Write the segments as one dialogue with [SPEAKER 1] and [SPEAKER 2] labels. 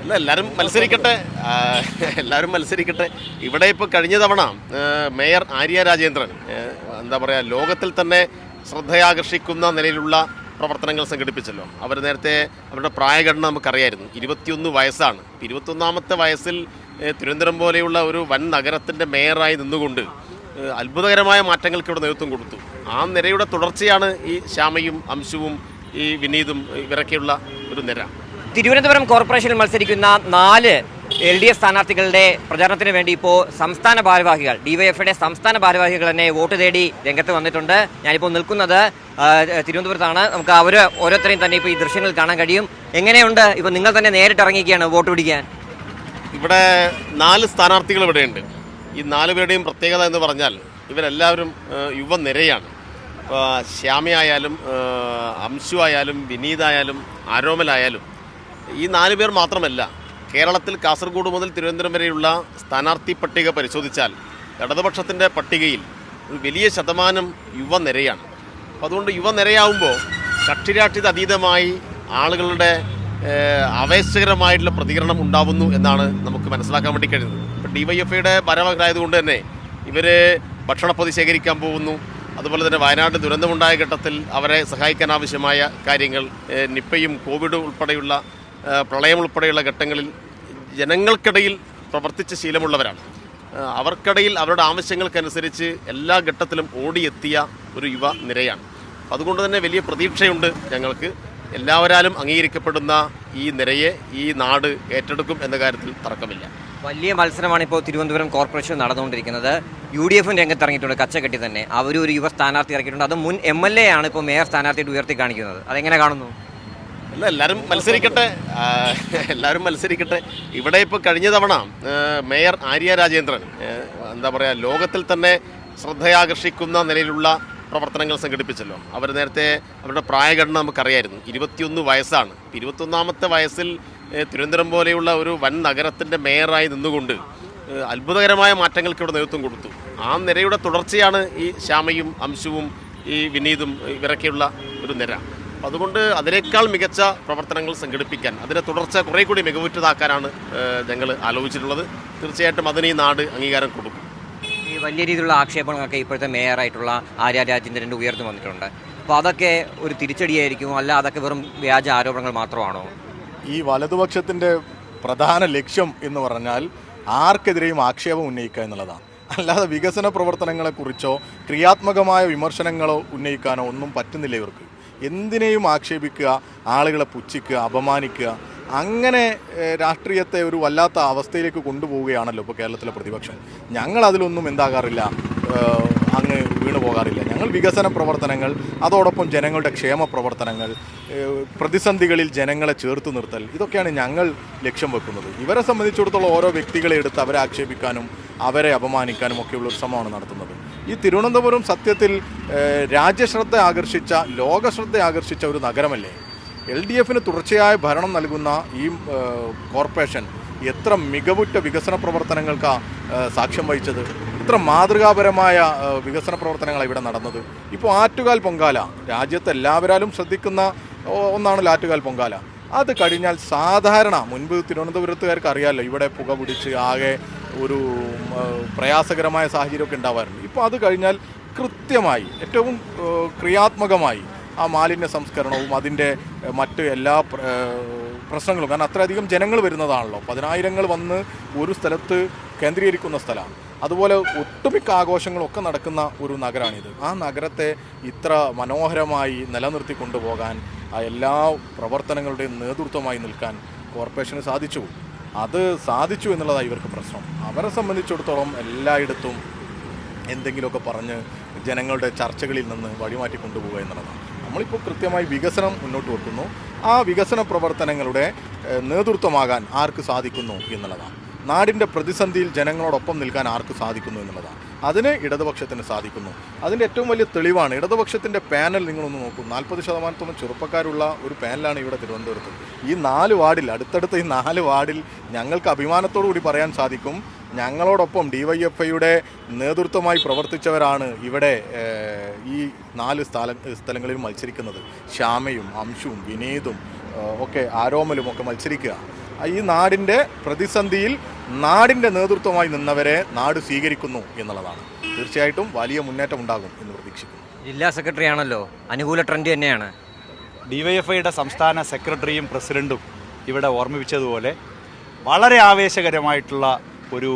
[SPEAKER 1] അല്ല, എല്ലാവരും മത്സരിക്കട്ടെ. ഇവിടെ ഇപ്പോൾ കഴിഞ്ഞ തവണ മേയർ ആര്യ രാജേന്ദ്രൻ എന്താ പറയുക, ലോകത്തിൽ തന്നെ ശ്രദ്ധയാകർഷിക്കുന്ന നിലയിലുള്ള പ്രവർത്തനങ്ങൾ സംഘടിപ്പിച്ചല്ലോ. അവർ നേരത്തെ അവരുടെ പ്രായഘടന നമുക്കറിയായിരുന്നു, 21 വയസ്സാണ്. 21ാമത്തെ വയസ്സിൽ തിരുവനന്തപുരം പോലെയുള്ള ഒരു വൻ നഗരത്തിൻ്റെ മേയറായി നിന്നുകൊണ്ട് അത്ഭുതകരമായ മാറ്റങ്ങൾക്ക് ഇവിടെ നേതൃത്വം കൊടുത്തു. ആ നിരയുടെ തുടർച്ചയാണ് ഈ ശ്യാമയും അംശുവും ഈ വിനീതും ഇവരൊക്കെയുള്ള ഒരു നിര.
[SPEAKER 2] തിരുവനന്തപുരം കോർപ്പറേഷനിൽ മത്സരിക്കുന്ന 4 LDF സ്ഥാനാർത്ഥികളുടെ പ്രചാരണത്തിന് വേണ്ടി ഇപ്പോൾ സംസ്ഥാന ഭാരവാഹികൾ, ഡിവൈഎഫ്ഐയുടെ സംസ്ഥാന ഭാരവാഹികൾ തന്നെ വോട്ട് തേടി രംഗത്ത് വന്നിട്ടുണ്ട്. ഞാനിപ്പോൾ നിൽക്കുന്നത് തിരുവനന്തപുരത്താണ്. നമുക്ക് ഓരോരുത്തരെയും തന്നെ ഇപ്പോൾ ഈ ദൃശ്യങ്ങൾ കാണാൻ കഴിയും. എങ്ങനെയുണ്ട് ഇപ്പോൾ നിങ്ങൾ തന്നെ നേരിട്ട് ഇറങ്ങിയിരിക്കുകയാണ് വോട്ട് പിടിക്കാൻ?
[SPEAKER 1] ഇവിടെ 4 സ്ഥാനാർത്ഥികൾ ഇവിടെയുണ്ട്. ഈ 4 പേരുടെയും പ്രത്യേകത എന്ന് പറഞ്ഞാൽ ഇവരെല്ലാവരും യുവനിരയാണ്. ഇപ്പോൾ ശ്യാമയായാലും അംശു ആയാലും വിനീതായാലും ആരോമലായാലും ഈ 4 പേർ മാത്രമല്ല, കേരളത്തിൽ കാസർഗോഡ് മുതൽ തിരുവനന്തപുരം വരെയുള്ള സ്ഥാനാർത്ഥി പട്ടിക പരിശോധിച്ചാൽ ഇടതുപക്ഷത്തിൻ്റെ പട്ടികയിൽ ഒരു വലിയ ശതമാനം യുവനിരയാണ്. അപ്പോൾ അതുകൊണ്ട് യുവനിരയാവുമ്പോൾ കക്ഷിരാഷ്ട്രീയ അതീതമായി ആളുകളുടെ ആവേശകരമായിട്ടുള്ള പ്രതികരണം ഉണ്ടാവുന്നു എന്നാണ് നമുക്ക് മനസ്സിലാക്കാൻ വേണ്ടി കഴിയുന്നത്. ഇപ്പോൾ ഡിവൈഎഫ്ഐയുടെ ഭാരവാഹികളായതുകൊണ്ട് തന്നെ ഇവർ ഭക്ഷണപ്പൊതി ശേഖരിക്കാൻ പോകുന്നു. അതുപോലെ തന്നെ വയനാട് ദുരന്തമുണ്ടായ ഘട്ടത്തിൽ അവരെ സഹായിക്കാൻ ആവശ്യമായ കാര്യങ്ങൾ, നിപ്പയും കോവിഡ് ഉൾപ്പെടെയുള്ള പ്രളയം ഉൾപ്പെടെയുള്ള ഘട്ടങ്ങളിൽ ജനങ്ങൾക്കിടയിൽ പ്രവർത്തിച്ച ശീലമുള്ളവരാണ്. അവർക്കിടയിൽ അവരുടെ ആവശ്യങ്ങൾക്കനുസരിച്ച് എല്ലാ ഘട്ടത്തിലും ഓടിയെത്തിയ ഒരു യുവ നിരയാണ്. അതുകൊണ്ട് തന്നെ വലിയ പ്രതീക്ഷയുണ്ട് ഞങ്ങൾക്ക്. എല്ലാവരാലും അംഗീകരിക്കപ്പെടുന്ന ഈ നിരയെ ഈ നാട് ഏറ്റെടുക്കും എന്ന കാര്യത്തിൽ തർക്കമില്ല.
[SPEAKER 2] വലിയ മത്സരമാണ് ഇപ്പോൾ തിരുവനന്തപുരം കോർപ്പറേഷൻ നടന്നുകൊണ്ടിരിക്കുന്നത്. UDF രംഗത്തിറങ്ങിയിട്ടുണ്ട്, കച്ചകെട്ടി തന്നെ. അവരും ഒരു യുവ സ്ഥാനാർത്ഥി ഇറക്കിയിട്ടുണ്ട്. അത് മുൻ MLA ആണ് ഇപ്പോൾ മേയർ സ്ഥാനാർത്ഥിയായിട്ട് ഉയർത്തി കാണിക്കുന്നത്. അതെങ്ങനെ കാണുന്നു?
[SPEAKER 1] അല്ല, എല്ലാവരും മത്സരിക്കട്ടെ. ഇവിടെ ഇപ്പോൾ കഴിഞ്ഞ തവണ മേയർ ആര്യ രാജേന്ദ്രൻ എന്താ പറയുക, ലോകത്തിൽ തന്നെ ശ്രദ്ധയാകർഷിക്കുന്ന നിലയിലുള്ള പ്രവർത്തനങ്ങൾ സംഘടിപ്പിച്ചല്ലോ. അവർ നേരത്തെ അവരുടെ പ്രായഘടന നമുക്കറിയായിരുന്നു, 21 വയസ്സാണ്. 21ാമത്തെ വയസ്സിൽ തിരുവനന്തപുരം പോലെയുള്ള ഒരു വൻ നഗരത്തിൻ്റെ മേയറായി നിന്നുകൊണ്ട് അത്ഭുതകരമായ മാറ്റങ്ങൾക്ക് ഇവിടെ നേതൃത്വം കൊടുത്തു. ആ നിരയുടെ തുടർച്ചയാണ് ഈ ശ്യാമയും അംശുവും ഈ വിനീതും ഇവരൊക്കെയുള്ള ഒരു നിര. അപ്പം അതുകൊണ്ട് അതിനേക്കാൾ മികച്ച പ്രവർത്തനങ്ങൾ സംഘടിപ്പിക്കാൻ, അതിൻ്റെ തുടർച്ച കുറേ കൂടി മികവുറ്റതാക്കാനാണ് ഞങ്ങൾ ആലോചിച്ചിട്ടുള്ളത്. തീർച്ചയായിട്ടും അതിന് ഈ നാട് അംഗീകാരം കൊടുക്കും.
[SPEAKER 2] ഈ വലിയ രീതിയിലുള്ള ആക്ഷേപങ്ങളൊക്കെ ഇപ്പോഴത്തെ മേയറായിട്ടുള്ള ആര്യ രാജേന്ദ്രൻ്റെ ഉയർന്നു വന്നിട്ടുണ്ട്. അപ്പോൾ അതൊക്കെ ഒരു തിരിച്ചടിയായിരിക്കും, അല്ല അതൊക്കെ വെറും വ്യാജ ആരോപണങ്ങൾ മാത്രമാണോ?
[SPEAKER 3] ഈ വലതുപക്ഷത്തിൻ്റെ പ്രധാന ലക്ഷ്യം എന്ന് പറഞ്ഞാൽ ആർക്കെതിരെയും ആക്ഷേപം ഉന്നയിക്കുക എന്നുള്ളതാണ്. അല്ലാതെ വികസന പ്രവർത്തനങ്ങളെക്കുറിച്ചോ ക്രിയാത്മകമായ വിമർശനങ്ങളോ ഉന്നയിക്കാനോ ഒന്നും പറ്റുന്നില്ല ഇവർക്ക്. എന്തിനേയും ആക്ഷേപിക്കുക, ആളുകളെ പുച്ഛിക്കുക, അപമാനിക്കുക, അങ്ങനെ രാഷ്ട്രീയത്തെ ഒരു വല്ലാത്ത അവസ്ഥയിലേക്ക് കൊണ്ടുപോവുകയാണല്ലോ ഇപ്പോൾ കേരളത്തിലെ പ്രതിപക്ഷം. ഞങ്ങളതിലൊന്നും എന്താകാറില്ല, അങ്ങ് വീണു പോകാറില്ല. ഞങ്ങൾ വികസന പ്രവർത്തനങ്ങൾ, അതോടൊപ്പം ജനങ്ങളുടെ ക്ഷേമ പ്രവർത്തനങ്ങൾ, പ്രതിസന്ധികളിൽ ജനങ്ങളെ ചേർത്ത് നിർത്തൽ, ഇതൊക്കെയാണ് ഞങ്ങൾ ലക്ഷ്യം വെക്കുന്നത്. ഇവരെ സംബന്ധിച്ചിടത്തോളം ഓരോ വ്യക്തികളെ എടുത്ത് അവരെ ആക്ഷേപിക്കാനും അവരെ അപമാനിക്കാനും ഒക്കെയുള്ളൊരു ശ്രമമാണ് നടത്തുന്നത്. ഈ തിരുവനന്തപുരം സത്യത്തിൽ രാജ്യശ്രദ്ധ ആകർഷിച്ച, ലോകശ്രദ്ധ ആകർഷിച്ച ഒരു നഗരമല്ലേ. LDF തുടർച്ചയായ ഭരണം നൽകുന്ന ഈ കോർപ്പറേഷൻ എത്ര മികവുറ്റ വികസന പ്രവർത്തനങ്ങൾക്കാണ് സാക്ഷ്യം വഹിച്ചത്. ഇത്ര മാതൃകാപരമായ വികസന പ്രവർത്തനങ്ങളാണ് ഇവിടെ നടന്നത്. ഇപ്പോൾ ആറ്റുകാൽ പൊങ്കാല, രാജ്യത്ത് എല്ലാവരും ശ്രദ്ധിക്കുന്ന ഒന്നാണല്ലോ ആറ്റുകാൽ പൊങ്കാല. അത് കഴിഞ്ഞാൽ സാധാരണ മുൻപ് തിരുവനന്തപുരത്തുകാർക്ക് അറിയാമല്ലോ, ഇവിടെ പുക പിടിച്ച് ആകെ ഒരു പ്രയാസകരമായ സാഹചര്യമൊക്കെ ഉണ്ടാവാറുണ്ട്. ഇപ്പോൾ അത് കഴിഞ്ഞാൽ കൃത്യമായി ഏറ്റവും ക്രിയാത്മകമായി ആ മാലിന്യ സംസ്കരണവും അതിൻ്റെ മറ്റ് എല്ലാ പ്രശ്നങ്ങളും, കാരണം അത്രയധികം ജനങ്ങൾ വരുന്നതാണല്ലോ, 10,000 വന്ന് ഒരു സ്ഥലത്ത് കേന്ദ്രീകരിക്കുന്ന സ്ഥലമാണ്. അതുപോലെ ഒട്ടുമിക്ക ആഘോഷങ്ങളൊക്കെ നടക്കുന്ന ഒരു നഗരമാണിത്. ആ നഗരത്തെ ഇത്ര മനോഹരമായി നിലനിർത്തി കൊണ്ടുപോകാൻ, ആ എല്ലാ പ്രവർത്തനങ്ങളുടെയും നേതൃത്വമായി നിൽക്കാൻ കോർപ്പറേഷന് സാധിച്ചു. അത് സാധിച്ചു എന്നുള്ളതാണ് ഇവർക്ക് പ്രശ്നം. അവരെ സംബന്ധിച്ചിടത്തോളം എല്ലായിടത്തും എന്തെങ്കിലുമൊക്കെ പറഞ്ഞ് ജനങ്ങളുടെ ചർച്ചകളിൽ നിന്ന് വഴിമാറ്റി കൊണ്ടുപോകുക എന്നുള്ളതാണ്. നമ്മളിപ്പോൾ കൃത്യമായി വികസനം മുന്നോട്ട് വെക്കുന്നു. ആ വികസന പ്രവർത്തനങ്ങളുടെ നേതൃത്വമാകാൻ ആർക്ക് സാധിക്കുന്നു എന്നുള്ളതാണ്. നാടിൻ്റെ പ്രതിസന്ധിയിൽ ജനങ്ങളോടൊപ്പം നിൽക്കാൻ ആർക്ക് സാധിക്കുന്നു എന്നുള്ളതാണ്. അതിന് ഇടതുപക്ഷത്തിന് സാധിക്കുന്നു. അതിൻ്റെ ഏറ്റവും വലിയ തെളിവാണ് ഇടതുപക്ഷത്തിൻ്റെ പാനൽ. നിങ്ങളൊന്ന് നോക്കൂ, 40% ചെറുപ്പക്കാരുള്ള ഒരു പാനലാണ് ഇവിടെ തിരുവനന്തപുരത്ത്. ഈ 4 വാർഡിൽ, അടുത്തടുത്ത ഈ 4 വാർഡിൽ ഞങ്ങൾക്ക് അഭിമാനത്തോടു കൂടി പറയാൻ സാധിക്കും, ഞങ്ങളോടൊപ്പം ഡിവൈഎഫ്ഐയുടെ നേതൃത്വമായി പ്രവർത്തിച്ചവരാണ് ഇവിടെ ഈ 4 സ്ഥലങ്ങളിൽ മത്സരിക്കുന്നത്. ശ്യാമയും അംശുവും വിനീതും ഒക്കെ ആരോമലും ഒക്കെ മത്സരിക്കുക. ഈ നാടിൻ്റെ പ്രതിസന്ധിയിൽ നാടിൻ്റെ നേതൃത്വമായി നിന്നവരെ നാട് സ്വീകരിക്കുന്നു എന്നുള്ളതാണ്. തീർച്ചയായിട്ടും വലിയ മുന്നേറ്റം ഉണ്ടാകും എന്ന് പ്രതീക്ഷിക്കുന്നു.
[SPEAKER 2] ജില്ലാ സെക്രട്ടറി ആണല്ലോ, അനുകൂല ട്രെൻഡ് തന്നെയാണ്.
[SPEAKER 4] ഡിവൈഎഫ്ഐയുടെ സംസ്ഥാന സെക്രട്ടറിയും പ്രസിഡന്റും ഇവിടെ ഓർമ്മിപ്പിച്ചതുപോലെ വളരെ ആവേശകരമായിട്ടുള്ള ഒരു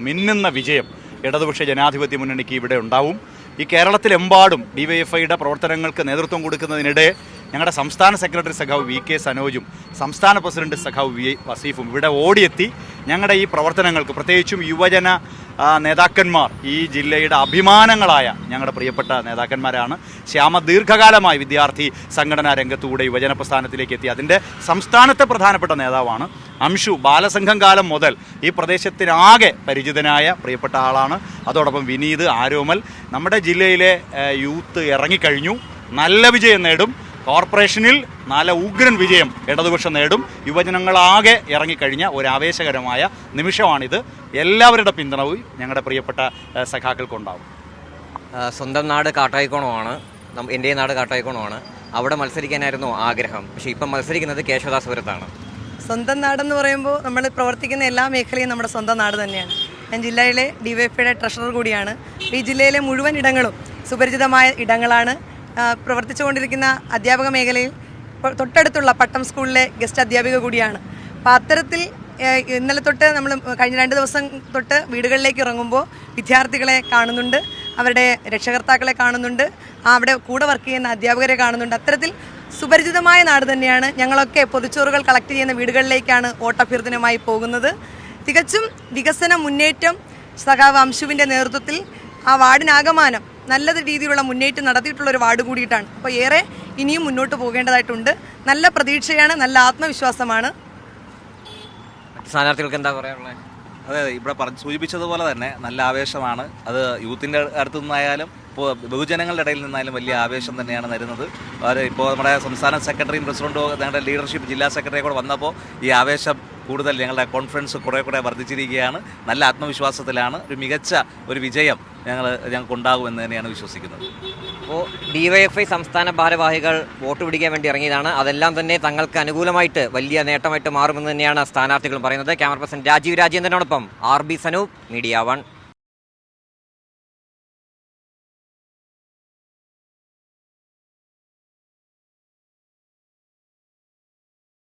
[SPEAKER 4] മിന്നുന്ന വിജയം ഇടതുപക്ഷ ജനാധിപത്യ മുന്നണിക്ക് ഇവിടെ ഉണ്ടാവും. ഈ കേരളത്തിലെമ്പാടും ഡിവൈഎഫ്ഐയുടെ പ്രവർത്തനങ്ങൾക്ക് നേതൃത്വം കൊടുക്കുന്നതിനിടെ ഞങ്ങളുടെ സംസ്ഥാന സെക്രട്ടറി സഖാവ് VK സനോജും സംസ്ഥാന പ്രസിഡന്റ് സഖാവ് VI വസീഫും ഇവിടെ ഓടിയെത്തി ഞങ്ങളുടെ ഈ പ്രവർത്തനങ്ങൾക്ക്, പ്രത്യേകിച്ചും യുവജന നേതാക്കന്മാർ, ഈ ജില്ലയുടെ അഭിമാനങ്ങളായ ഞങ്ങളുടെ പ്രിയപ്പെട്ട നേതാക്കന്മാരാണ്. ശ്യാമ ദീർഘകാലമായി വിദ്യാർത്ഥി സംഘടനാ രംഗത്തൂടെ യുവജന പ്രസ്ഥാനത്തിലേക്ക് എത്തി അതിൻ്റെ സംസ്ഥാനത്തെ പ്രധാനപ്പെട്ട നേതാവാണ്. അംശു ബാലസംഘം കാലം മുതൽ ഈ പ്രദേശത്തിനാകെ പരിചിതനായ പ്രിയപ്പെട്ട ആളാണ്. അതോടൊപ്പം വിനീത്, ആരോമൽ, നമ്മുടെ ജില്ലയിലെ യൂത്ത് ഇറങ്ങിക്കഴിഞ്ഞു. നല്ല വിജയം നേടും. കോർപ്പറേഷനിൽ നല്ല ഉഗ്രൻ വിജയം ഇടതുപക്ഷം നേടും. യുവജനങ്ങളാകെ ഇറങ്ങിക്കഴിഞ്ഞ ഒരു ആവേശകരമായ നിമിഷമാണിത്. എല്ലാവരുടെ പിന്തുണവും ഞങ്ങളുടെ പ്രിയപ്പെട്ട സഖാക്കൾക്കുണ്ടാവും.
[SPEAKER 2] സ്വന്തം നാട് കാട്ടായിക്കോണമാണ്, എൻ്റെ നാട് കാട്ടായിക്കോണമാണ്. അവിടെ മത്സരിക്കാനായിരുന്നു ആഗ്രഹം. പക്ഷേ ഇപ്പം മത്സരിക്കുന്നത് കേശവദാസപുരത്താണ്.
[SPEAKER 5] സ്വന്തം നാടെന്ന് പറയുമ്പോൾ നമ്മൾ പ്രവർത്തിക്കുന്ന എല്ലാ മേഖലയും നമ്മുടെ സ്വന്തം നാട് തന്നെയാണ്. ഞാൻ ജില്ലയിലെ ഡിവൈഎഫ്ഐയുടെ ട്രഷറർ കൂടിയാണ്. ഈ ജില്ലയിലെ മുഴുവൻ ഇടങ്ങളും സുപരിചിതമായ ഇടങ്ങളാണ്. പ്രവർത്തിച്ചുകൊണ്ടിരിക്കുന്ന അധ്യാപക മേഖലയിൽ തൊട്ടടുത്തുള്ള പട്ടം സ്കൂളിലെ ഗസ്റ്റ് അധ്യാപിക കൂടിയാണ്. അപ്പോൾ അത്തരത്തിൽ ഇന്നലെ തൊട്ട് നമ്മൾ കഴിഞ്ഞ 2 ദിവസം തൊട്ട് വീടുകളിലേക്ക് ഇറങ്ങുമ്പോൾ വിദ്യാർത്ഥികളെ കാണുന്നുണ്ട്, അവരുടെ രക്ഷകർത്താക്കളെ കാണുന്നുണ്ട്, അവിടെ കൂടെ വർക്ക് ചെയ്യുന്ന അധ്യാപകരെ കാണുന്നുണ്ട്. അത്തരത്തിൽ സുപരിചിതമായ നാട് തന്നെയാണ്. ഞങ്ങളൊക്കെ പൊതിച്ചോറുകൾ കളക്ട് ചെയ്യുന്ന വീടുകളിലേക്കാണ് വോട്ടഭ്യർത്ഥനയുമായി പോകുന്നത്. തികച്ചും വികസന മുന്നേറ്റം സഖാവ് അംശുവിൻ്റെ നേതൃത്വത്തിൽ ആ വാർഡിനാകമാനം നല്ല രീതിയിലുള്ള മുന്നേറ്റം നടത്തിയിട്ടുള്ള ഒരു വാർഡ് കൂടിയിട്ടാണ്. അപ്പോൾ ഏറെ ഇനിയും മുന്നോട്ട് പോകേണ്ടതായിട്ടുണ്ട്. നല്ല പ്രതീക്ഷയാണ്, നല്ല ആത്മവിശ്വാസമാണ്.
[SPEAKER 2] സ്ഥാനാർത്ഥികൾക്ക് എന്താ പറയാനുള്ളത്?
[SPEAKER 6] അതെ, ഇവിടെ സൂചിപ്പിച്ചതുപോലെ തന്നെ നല്ല ആവേശമാണ്. അത് യൂത്തിൻ്റെ അടുത്തു നിന്നായാലും ഇപ്പോൾ ബഹുജനങ്ങളുടെ ഇടയിൽ നിന്നായാലും വലിയ ആവേശം തന്നെയാണ് വരുന്നത്. അത് ഇപ്പോൾ നമ്മുടെ സംസ്ഥാന സെക്രട്ടറിയും പ്രസിഡന്റും ഞങ്ങളുടെ ലീഡർഷിപ്പ് ജില്ലാ സെക്രട്ടറിയും കൂടെ വന്നപ്പോൾ ഈ ആവേശം കൂടുതൽ, ഞങ്ങളുടെ കോൺഫിഡൻസ് കുറേ വർദ്ധിച്ചിരിക്കുകയാണ്. നല്ല ആത്മവിശ്വാസത്തിലാണ്. ഒരു മികച്ച ഒരു വിജയം ഞങ്ങൾക്കുണ്ടാകുമെന്ന് തന്നെയാണ് വിശ്വസിക്കുന്നത്.
[SPEAKER 2] അപ്പോൾ ഡിവൈഎഫ്ഐ സംസ്ഥാന ഭാരവാഹികൾ വോട്ട് പിടിക്കാൻ വേണ്ടി ഇറങ്ങിയതാണ്. അതെല്ലാം തന്നെ തങ്ങൾക്ക് അനുകൂലമായിട്ട് വലിയ നേട്ടമായിട്ട് മാറുമെന്ന് തന്നെയാണ് സ്ഥാനാർത്ഥികൾ പറയുന്നത്. ക്യാമറ പേഴ്സൺ രാജീവ് രാജേന്ദ്രനോടൊപ്പം RB സനൂപ്, മീഡിയ 1.